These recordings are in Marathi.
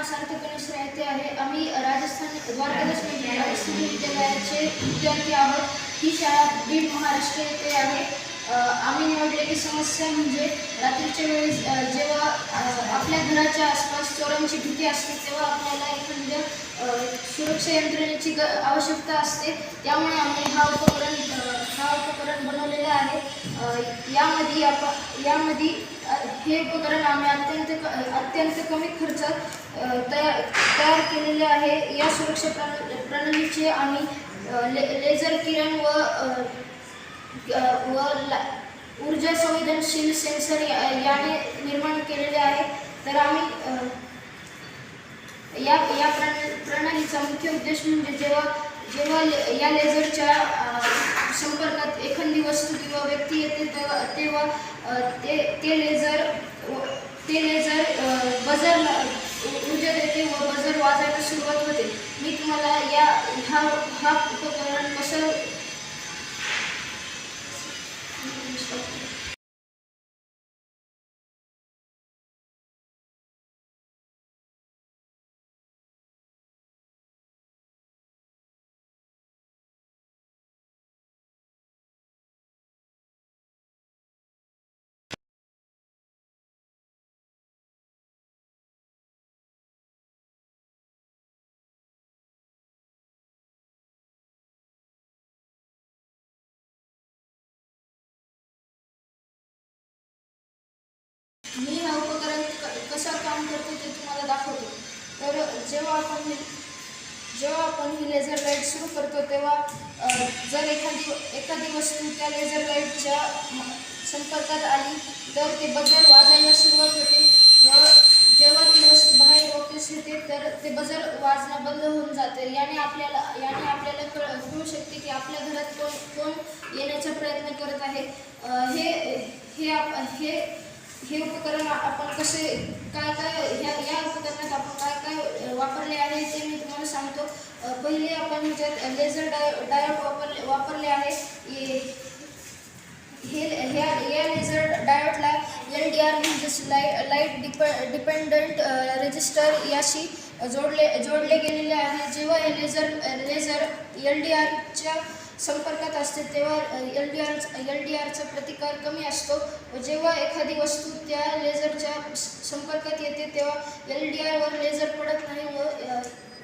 सार्थ गणेश रायते आहे. आम्ही राजस्थान द्वारकादास राजस्थान विद्यालयाचे विद्यार्थी आहोत. ही शाळा बीड महाराष्ट्र येथे आहे. आम्ही निवडलेली समस्या म्हणजे रात्रीच्या वेळेस जेव्हा आपल्या घराच्या आसपास चोरांची भीती असते तेव्हा आपल्याला एखाद्या सुरक्षा यंत्रणेची आवश्यकता असते. त्यामुळे आम्ही हा उपकरण बनवलेला आहे. यामध्ये हे उपकरण आम्ही अत्यंत कमी खर्चात तयार केलेले आहे. या सुरक्षा प्रणालीचे आम्ही लेझर किरण व ऊर्जा संवेदनशील सेन्सर याने निर्माण केलेले आहे. तर आम्ही या प्रणालीचा मुख्य उद्देश म्हणजे जेव्हा या लेझरच्या संपर्कात एखादी वस्तू किंवा व्यक्ती येते तेव्हा ते लेझर बजर ऊर्जा देते व बजर वाजायला सुरुवात होते. मी तुम्हाला हा उपकरण कसं मी हा उपकरण कसं काम करतो ते तुम्हाला दाखवतो. तर जेव्हा आपण ही लेझर लाईट सुरू करतो तेव्हा जर एखादी वस्तू त्या लेझर लाईटच्या संपर्कात आली तर ते बजर वाजायला सुरुवात होते व जेव्हा ती वस्तू बाहेर वापस येते तर ते बजर वाजणं बंद होऊन जाते. याने आपल्याला कळू शकते की आपल्या घरात कोण येण्याचा प्रयत्न करत आहे. हे उपकरण आपण कसे काय या उपकरणात आपण काय वापरले आहे ते मी तुम्हाला सांगतो. पहिले आपण ह्याच्यात लेझर डायोड वापरले आहे. या लेझर डायोडला LDR म्हणजेच लाईट डिपेंडंट रेजिस्टर याशी जोडले गेलेले आहे. जेव्हा हे लेझर LDRच्या संपर्कात असते तेव्हा LDRचा प्रतिकार कमी असतो व जेव्हा एखादी वस्तू त्या लेझरच्या संपर्कात येते तेव्हा LDR वर लेझर पडत नाही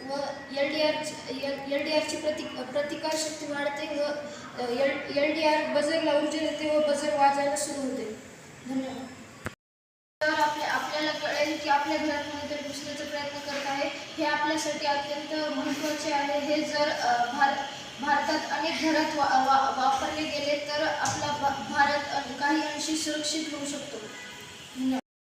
व LDRची प्रतिकार शक्ती वाढते व LDR बजरला ऊर्जा देते व बजर वाजायला सुरू होते. धन्यवाद. तर आपल्याला कळेल की आपल्या घरात कोणीतरी घुसण्याचा प्रयत्न करत आहे. हे आपल्यासाठी अत्यंत महत्त्वाचे आहे. हे जर भारतात अनेक घरात वापरले गेले तर आपला भारत काही अंशी सुरक्षित होऊ शकतो. धन्यवाद.